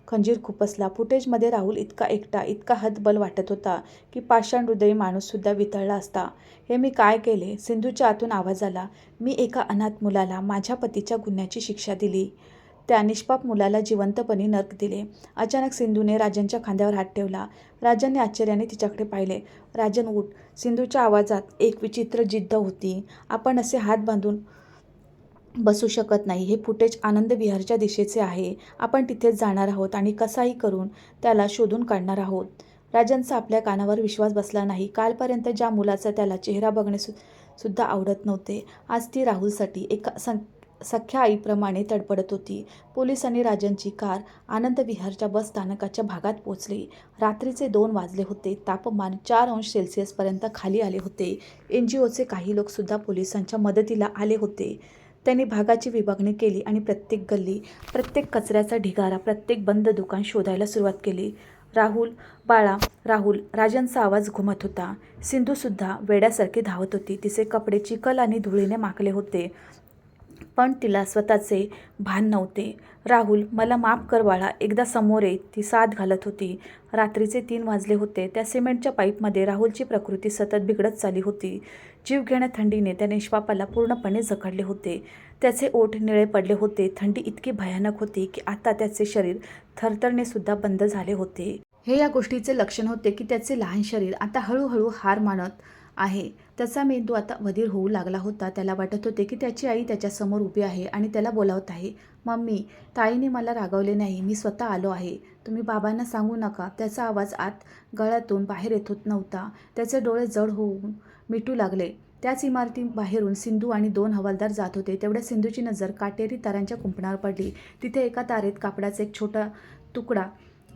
खंजीर खुपसला. फुटेजमध्ये राहुल इतका एकटा, इतका हतबल वाटत होता की पाषाण हृदयी माणूससुद्धा वितळला असता. हे मी काय केले? सिंधूच्या आतून आवाज आला. मी एका अनाथ मुलाला माझ्या पतीच्या गुन्ह्याची शिक्षा दिली. त्या निष्पाप मुलाला जिवंतपणी नरक दिले. अचानक सिंधूने राजनच्या खांद्यावर हात ठेवला. राजनने आश्चर्याने तिच्याकडे पाहिले. राजन उठ. सिंधूच्या आवाजात एक विचित्र जिद्द होती. आपण असे हात बांधून बसू शकत नाही. हे फुटेज आनंद विहारच्या दिशेचे आहे. आपण तिथेच जाणार आहोत आणि कसाही करून त्याला शोधून काढणार आहोत. राजनचा आपल्या कानावर विश्वास बसला नाही. कालपर्यंत ज्या मुलाचा त्याला चेहरा बघणे सुद्धा आवडत नव्हते, आज ती राहुलसाठी एका सख्या आईप्रमाणे तडफडत होती. पोलिसांनी राजनची कार आनंद विहारच्या बस स्थानकाच्या भागात पोहोचली. रात्रीचे 2 वाजले होते. तापमान 4 अंश सेल्सिअसपर्यंत खाली आले होते. NGOचे काही लोकसुद्धा पोलिसांच्या मदतीला आले होते. त्यांनी भागाची विभागणी केली आणि प्रत्येक गल्ली, प्रत्येक कचऱ्याचा ढिगारा, प्रत्येक बंद दुकान शोधायला सुरुवात केली. राहुल, बाळा, राहुल. राजनचा आवाज घुमत होता. सिंधूसुद्धा वेड्यासारखी धावत होती. तिचे कपडे चिखल आणि धुळीने माखले होते, पण तिला स्वतःचे भान नव्हते. राहुल, मला माफ कर बाळा, एकदा समोर ये, ती साद घालत होती. रात्रीचे 3 वाजले होते. त्या सिमेंटच्या पाईपमध्ये राहुलची प्रकृती सतत बिघडत चालली होती. जीवघेण्या थंडीने त्या निष्पापाला पूर्णपणे जखडले होते. त्याचे ओठ निळे पडले होते. थंडी इतकी भयानक होती की आता त्याचे शरीर थरथरणे सुद्धा बंद झाले होते. हे या गोष्टीचे लक्षण होते की त्याचे लहान शरीर आता हळूहळू हार मानत आहे. त्याचा मेंदू आता बधीर होऊ लागला होता. त्याला वाटत होते की त्याची आई त्याच्यासमोर उभी आहे आणि त्याला बोलावत आहे. मम्मी, ताईने मला रागवले नाही, मी स्वतः आलो आहे. तुम्ही बाबांना सांगू नका. त्याचा आवाज आत गळ्यातून बाहेर येत नव्हता. त्याचे डोळे जड होऊन मिटू लागले. त्याच इमारतीबाहेरून सिंधू आणि 2 हवालदार जात होते. तेवढ्या सिंधूची नजर काटेरी तारांच्या कुंपणावर पडली. तिथे एका तारेत कापडाचा एक छोटा तुकडा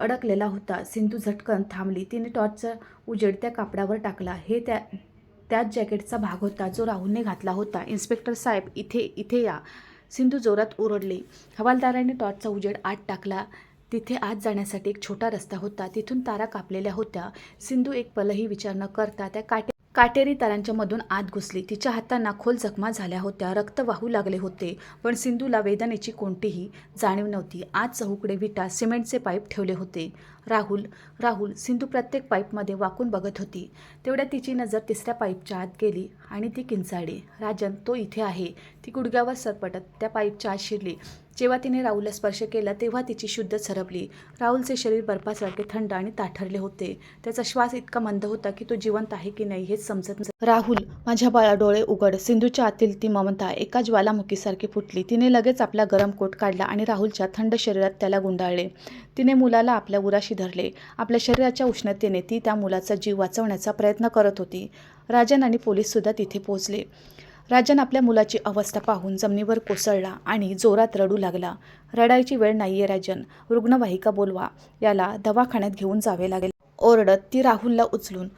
अडकलेला होता. सिंधू झटकन थांबली. तिने टॉर्चचा उजेड त्या कापडावर टाकला. हे त्याच जॅकेटचा भाग होता जो राहुलने घातला होता. इन्स्पेक्टर साहेब, इथे या. सिंधू जोरात ओरडली. हवालदाराने टॉर्चचा उजेड आत टाकला. तिथे आत जाण्यासाठी एक छोटा रस्ता होता. तिथून तारा कापलेल्या होत्या. सिंधू एक पलही विचार न करता त्या काटेरी तारांच्या मधून आत घुसली. तिच्या हातांना खोल जखमा झाल्या होत्या. रक्त वाहू लागले होते, पण सिंधूला वेदनेची कोणतीही जाणीव नव्हती. आत चहूकडे विटा, सिमेंटचे पाईप ठेवले होते. राहुल, राहुल. सिंधू प्रत्येक पाईपमध्ये वाकून बघत होती. तेवढ्यात तिची नजर 3ऱ्या पाईपच्या आत गेली आणि ती किंचाळली. राजन, तो इथे आहे. ती गुडघ्यावर सरपटत त्या पाईपच्या आत शिरली. जेव्हा तिने राहुलला स्पर्श केला तेव्हा तिची शुद्ध सरपली. राहुलचे शरीर बर्फासारखे थंड आणि ताठरले होते. त्याचा श्वास इतका मंद होता की तो जिवंत आहे की नाही हेच समजत नव्हते. राहुल, माझ्या बाळा, डोळे उघड. सिंधूच्या आतील ती ममता एका ज्वालामुखीसारखी फुटली. तिने लगेच आपला गरम कोट काढला आणि राहुलच्या थंड शरीरात त्याला गुंडाळले. तिने मुलाला आपल्या उराशी धरले. आपल्या शरीराच्या उष्णतेने ती त्या मुलाचा जीव वाचवण्याचा प्रयत्न करत होती. राजन आणि पोलीससुद्धा तिथे पोहोचले. राजन आपल्या मुलाची अवस्था पाहून जमिनीवर कोसळला आणि जोरात रडू लागला. रडायची वेळ नाहीये राजन, रुग्णवाहिका बोलवा, याला दवाखान्यात घेऊन जावे लागेल. ओरडत ती राहुलला उचलून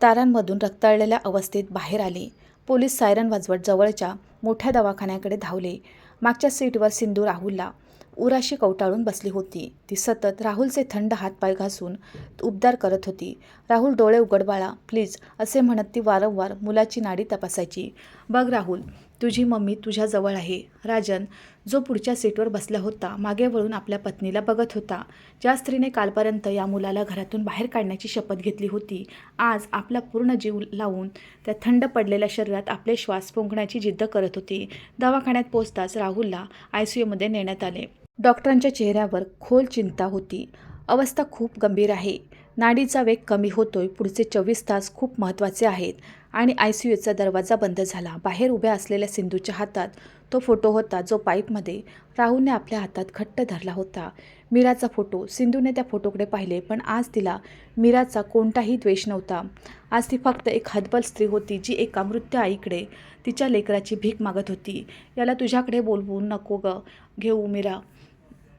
तारांमधून रक्ताळलेल्या अवस्थेत बाहेर आली. पोलीस सायरन वाजवत जवळच्या मोठ्या दवाखान्याकडे धावले. मागच्या सीटवर सिंधू राहुलला उराशी कवटाळून बसली होती. ती सतत राहुलचे थंड हातपाय घासून उबदार करत होती. राहुल, डोळे उघड बाळा, प्लीज, असे म्हणत ती वारंवार मुलाची नाडी तपासायची. बघ राहुल, तुझी मम्मी तुझ्याजवळ आहे. राजन, जो पुढच्या सीटवर बसला होता, मागे वळून आपल्या पत्नीला बघत होता. ज्या स्त्रीने कालपर्यंत या मुलाला घरातून बाहेर काढण्याची शपथ घेतली होती, आज आपला पूर्ण जीव लावून त्या थंड पडलेल्या शरीरात आपले श्वास फुंकण्याची जिद्द करत होती. दवाखान्यात पोहोचताच राहुलला ICUमध्ये नेण्यात आले. डॉक्टरांच्या चेहऱ्यावर खोल चिंता होती. अवस्था खूप गंभीर आहे. नाडीचा वेग कमी होतोय. पुढचे 24 तास खूप महत्त्वाचे आहेत. आणि ICUचा दरवाजा बंद झाला. बाहेर उभ्या असलेल्या सिंधूच्या हातात तो फोटो होता जो पाईपमध्ये राहुलने आपल्या हातात घट्ट धरला होता. मीराचा फोटो. सिंधूने त्या फोटोकडे पाहिले, पण आज तिला मीराचा कोणताही द्वेष नव्हता. आज ती फक्त एक हतबल स्त्री होती जी एका मृत आईकडे तिच्या लेकराची भीक मागत होती. याला तुझ्याकडे बोलवू नको घेऊ मीरा,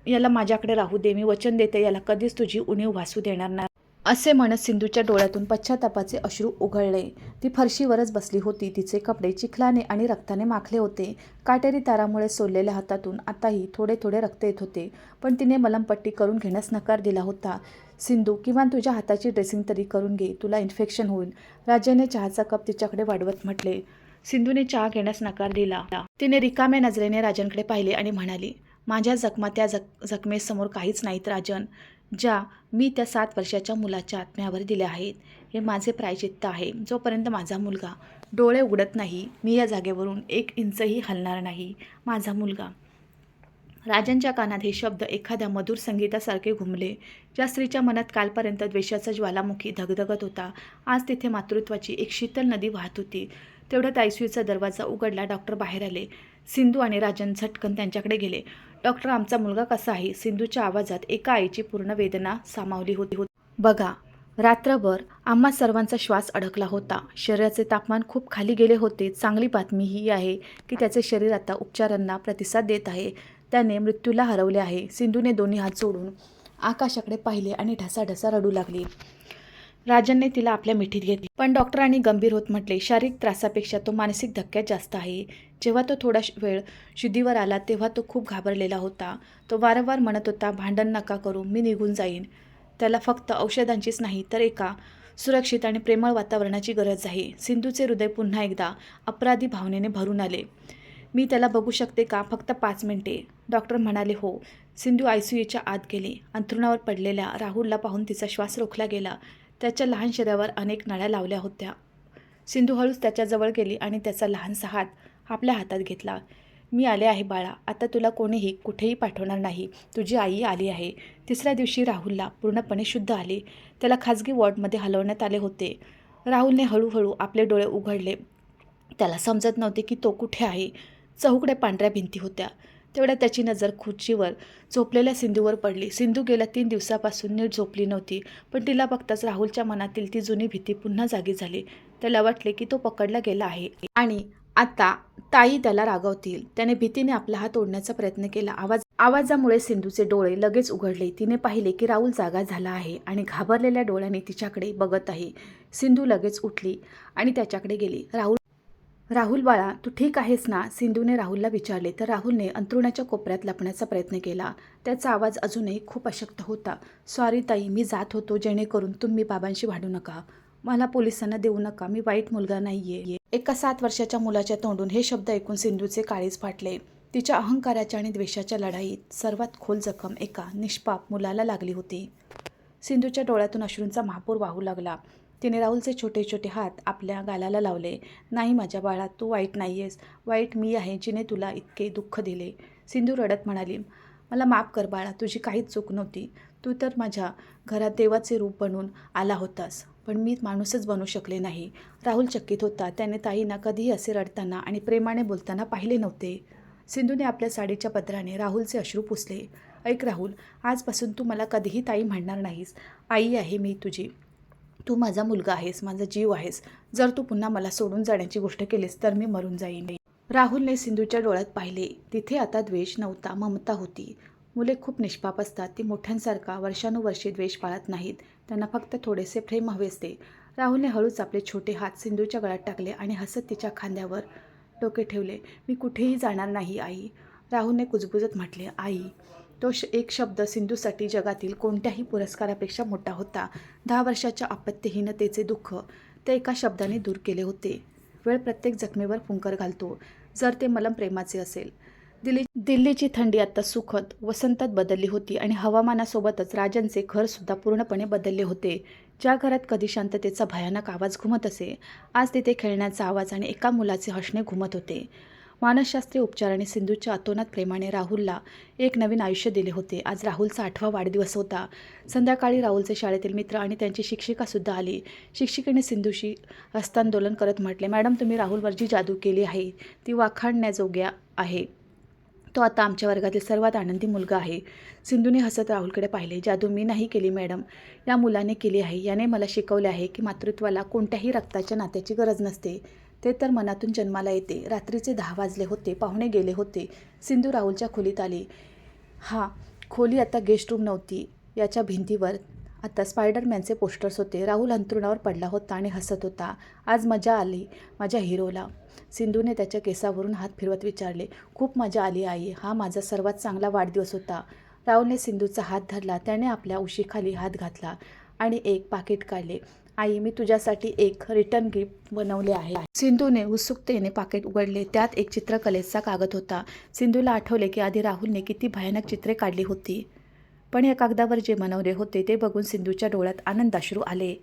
याला माझ्याकडे राहू दे. मी वचन देते, याला कधीच तुझी उणीव भासू देणार नाही. असे म्हणत सिंधूच्या डोळ्यातून पश्चातापाचे अश्रू उघळले. ती फरशीवरच बसली होती. तिचे कपडे चिखलाने आणि रक्ताने माखले होते. काटेरी तारामुळे सोललेल्या हातातून आताही थोडे थोडे रक्त येत होते, पण तिने मलमपट्टी करून घेण्यास नकार दिला होता. सिंधू, किमान तुझ्या हाताची ड्रेसिंग तरी करून घे, तुला इन्फेक्शन होईल. राजाने चहाचा कप तिच्याकडे वाढवत म्हटले. सिंधूने चहा घेण्यास नकार दिला. तिने रिकाम्या नजरेने राजनकडे पाहिले आणि म्हणाली, माझ्या जखमा त्या जखमेसमोर काहीच नाहीत राजन, ज्या मी त्या 7 वर्षाच्या मुलाच्या आत्म्यावर दिल्या आहेत. हे माझे प्रायचित्त आहे. जोपर्यंत माझा मुलगा डोळे उघडत नाही, मी या जागेवरून 1 इंचही हलणार नाही. माझा मुलगा. राजांच्या कानात हे शब्द एखाद्या मधुर संगीतासारखे घुमले. ज्या स्त्रीच्या मनात कालपर्यंत द्वेषाचा ज्वालामुखी धगधगत होता, आज तिथे मातृत्वाची एक शीतल नदी वाहत होती. तेवढ्यात आयसीयूचा दरवाजा उघडला. डॉक्टर बाहेर आले. सिंधू आणि राजन झटकन त्यांच्याकडे गेले. डॉक्टर, आमचा मुलगा कसा आहे? सिंधूच्या आवाजात एका आईची पूर्ण वेदना सामावली होती. बघा, रात्रभर आम्हा सर्वांचा श्वास अडकला होता. शरीराचे तापमान खूप खाली गेले होते. चांगली बातमी ही आहे की त्याचे शरीर आता उपचारांना प्रतिसाद देत आहे. त्याने मृत्यूला हरवले आहे. सिंधूने दोन्ही हात जोडून आकाशाकडे पाहिले आणि ढसाढसा रडू लागली. राजनने तिला आपल्या मिठीत घेतली. पण डॉक्टरांनी गंभीर होत म्हटले, शारीरिक त्रासापेक्षा तो मानसिक धक्क्यात जास्त आहे. जेव्हा तो थोडा वेळ शुद्धीवर आला तेव्हा तो खूप घाबरलेला होता. तो वारंवार म्हणत होता, भांडण नका करू, मी निघून जाईन. त्याला फक्त औषधांचीच नाही तर एका सुरक्षित आणि प्रेमळ वातावरणाची गरज आहे. सिंधूचे हृदय पुन्हा एकदा अपराधी भावनेने भरून आले. मी त्याला बघू शकते का? फक्त 5 मिनिटे. डॉक्टर म्हणाले, हो. सिंधू आयसीयूच्या आत गेली. अंथरुणावर पडलेल्या राहुलला पाहून तिचा श्वास रोखला गेला. त्याच्या लहान शरीरावर अनेक नळ्या लावल्या होत्या. सिंधू हळूच त्याच्याजवळ गेली आणि त्याचा लहानसा हात आपल्या हातात घेतला. मी आले आहे बाळा, आता तुला कोणीही कुठेही पाठवणार नाही. तुझी आई आली आहे. तिसऱ्या दिवशी राहुलला पूर्णपणे शुद्ध आले. त्याला खाजगी वॉर्डमध्ये हलवण्यात आले होते. राहुलने हळूहळू आपले डोळे उघडले. त्याला समजत नव्हते की तो कुठे आहे. चहूकडे पांढऱ्या भिंती होत्या. तेवढ्यात त्याची नजर खुर्चीवर झोपलेल्या सिंधूवर पडली. सिंधू गेल्या 3 दिवसापासून नीट झोपली नव्हती. पण तिला बघताच राहुलच्या मनातील ती जुनी भीती पुन्हा जागी झाली. त्याला वाटले की तो पकडला गेला आहे आणि आता ताई त्याला रागवतील. त्याने भीतीने आपला हात ओढण्याचा प्रयत्न केला. आवाजामुळे सिंधूचे डोळे लगेच उघडले. तिने पाहिले की राहुल जागा झाला आहे आणि घाबरलेल्या डोळ्यांनी तिच्याकडे बघत आहे. सिंधू लगेच उठली आणि त्याच्याकडे गेली. राहुल बाळा, तू ठीक आहेस ना? सिंधूने राहुलला विचारले. तर राहुलने अंथरुणाच्या कोपऱ्यात लपण्याचा प्रयत्न केला. त्याचा आवाज अजूनही खूप अशक्त होता. सॉरी ताई, मी जात होतो. जेणेकरून तुम्ही बाबांशी भांडू नका. मला पोलिसांना देऊ नका. मी वाईट मुलगा नाहीये. एका 7 वर्षाच्या मुलाच्या तोंडून हे शब्द ऐकून सिंधूचे काळीज फाटले. तिच्या अहंकाराच्या आणि द्वेषाच्या लढाईत सर्वात खोल जखम एका निष्पाप मुलाला लागली होती. सिंधूच्या डोळ्यातून अश्रूंचा महापूर वाहू लागला. तिने राहुलचे छोटे छोटे हात आपल्या गालाला लावले. नाही माझ्या बाळा, तू वाईट नाहीयेस. वाईट मी आहे जिने तुला इतके दुःख दिले. सिंधू रडत म्हणाली, मला माफ कर बाळा, तुझी काहीच चूक नव्हती. तू तर माझ्या घरात देवाचे रूप बनून आला होतास, पण मी माणूसच बनू शकले नाही. राहुल चकित होता. त्याने ताईंना कधीही असे रडताना आणि प्रेमाने बोलताना पाहिले नव्हते. सिंधूने आपल्या साडीच्या पदराने राहुलचे अश्रू पुसले. ऐक राहुल, आजपासून तू मला कधीही ताई म्हणणार नाहीस. आई आहे मी तुझी. तू माझा मुलगा आहेस, माझा जीव आहेस. जर तू पुन्हा मला सोडून जाण्याची गोष्ट केलीस तर मी मरून जाईन. राहुलने सिंधूच्या डोळ्यात पाहिले. तिथे आता द्वेष नव्हता, ममता होती. मुले खूप निष्पाप असतात. ती मोठ्यांसारखा वर्षानुवर्षे द्वेष पाळत नाहीत. त्यांना फक्त थोडेसे प्रेम हवे असते. राहुलने हळूच आपले छोटे हात सिंधूच्या गळ्यात टाकले आणि हसत तिच्या खांद्यावर डोके ठेवले. मी कुठेही जाणार नाही आई. राहुलने कुजबुजत म्हटले. आई. तो एक शब्द सिंधूसाठी जगातील कोणत्याही पुरस्कारापेक्षा मोठा होता. 10 वर्षाच्या अपत्यहीनतेचे दुःख ते एका शब्दाने दूर केले होते. वेळ प्रत्येक जखमेवर फुंकर घालतो, जर ते मलम प्रेमाचे असेल. दिल्लीची थंडी आता सुखद वसंतात बदलली होती आणि हवामानासोबतच राजांचे घरसुद्धा पूर्णपणे बदलले होते. ज्या घरात कधी शांततेचा भयानक आवाज घुमत असे, आज तिथे खेळण्याचा आवाज आणि एका मुलाचे हसणे घुमत होते. मानसशास्त्रीय उपचाराने सिंधूच्या अतोनात प्रेमाने राहुलला एक नवीन आयुष्य दिले होते. आज राहुलचा 8वा वाढदिवस होता. संध्याकाळी राहुलचे शाळेतील मित्र आणि त्यांची शिक्षिकासुद्धा आली. शिक्षिकेने सिंधूशी हस्तांदोलन करत म्हटले, मॅडम, तुम्ही राहुलवर जी जादू केली आहे ती वाखाणण्याजोग्या आहे. तो आता आमच्या वर्गातील सर्वात आनंदी मुलगा आहे. सिंधूने हसत राहुलकडे पाहिले. जादू मी नाही केली मॅडम, या मुलाने केली आहे. याने मला शिकवले आहे की मातृत्वाला कोणत्याही रक्ताच्या नात्याची गरज नसते. ते तर मनातून जन्माला येते. रात्रीचे 10 वाजले होते. पाहुणे गेले होते. सिंधू राहुलच्या खोलीत आली. खोली आता गेस्ट रूम नव्हती. याच्या भिंतीवर आता स्पायडरमॅनचे पोस्टर्स होते. राहुल अंथरुणावर पडला होता आणि हसत होता. आज मजा आली माझ्या हिरोला. सिंधूने त्याच्या केसावरून हात फिरवत विचारले. खूप मजा आली आई. हा माझा सर्वात चांगला वाढदिवस होता. राहुलने सिंधूचा हात धरला. त्याने आपल्या उशीखाली हात घातला आणि एक पाकिट काढले. आई, मी तुझ्यासाठी एक रिटर्न गिफ्ट बनवले आहे. सिंधूने उत्सुकतेने पाकिट उघडले. त्यात एक चित्रकलेचा कागद होता. सिंधूला आठवले की आधी राहुलने किती भयानक चित्रे काढली होती, पण या कागदावर जे बनवले होते ते बघून सिंधूच्या डोळ्यात आनंदाश्रू आले.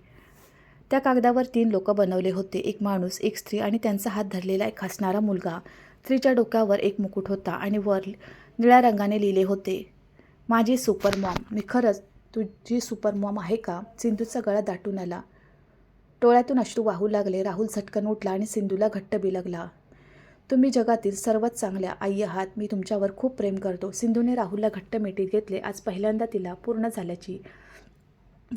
त्या कागदावर 3 लोक बनवले होते. एक माणूस, एक स्त्री आणि त्यांचा हात धरलेला एक हसणारा मुलगा. स्त्रीच्या डोक्यावर एक मुकुट होता आणि वर निळ्या रंगाने लिहिले होते, माझी सुपर मॉम. मी खरंच तुझी सुपर मॉम आहे का? सिंधूचा गळा दाटून आला. डोळ्यातून अश्रू वाहू लागले. राहुल झटकन उठला आणि सिंधूला घट्ट बिलगला. तुम्ही जगातील सर्वात चांगल्या आई आहात. मी तुमच्यावर खूप प्रेम करतो. सिंधूने राहुलला घट्ट मिठीत घेतले. आज पहिल्यांदा तिला पूर्ण झाल्याची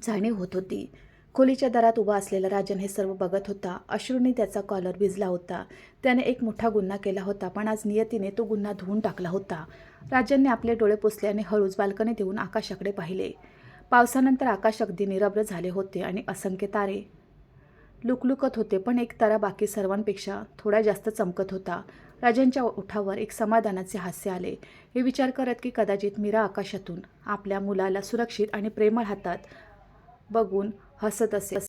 जाणीव होत होती. खोलीच्या दारात उभा असलेला राजन हे सर्व बघत होता. अश्रूंनी त्याचा कॉलर भिजला होता. त्याने एक मोठा गुन्हा केला होता, पण आज नियतीने तो गुन्हा धुवून टाकला होता. राजनने आपले डोळे पुसले आणि हळूच बाल्कनीत येऊन आकाशाकडे पाहिले. पावसानंतर आकाश अगदी निरभ्र झाले होते आणि असंख्य तारे लुकलुकत होते, पण एक तारा बाकी सर्वांपेक्षा थोडा जास्त चमकत होता. राजनच्या ओठावर एक समाधानाचे हास्य आले. हे विचार करत की कदाचित मीरा आकाशातून आपल्या मुलाला सुरक्षित आणि प्रेमळ हातात बघून हसत असेल.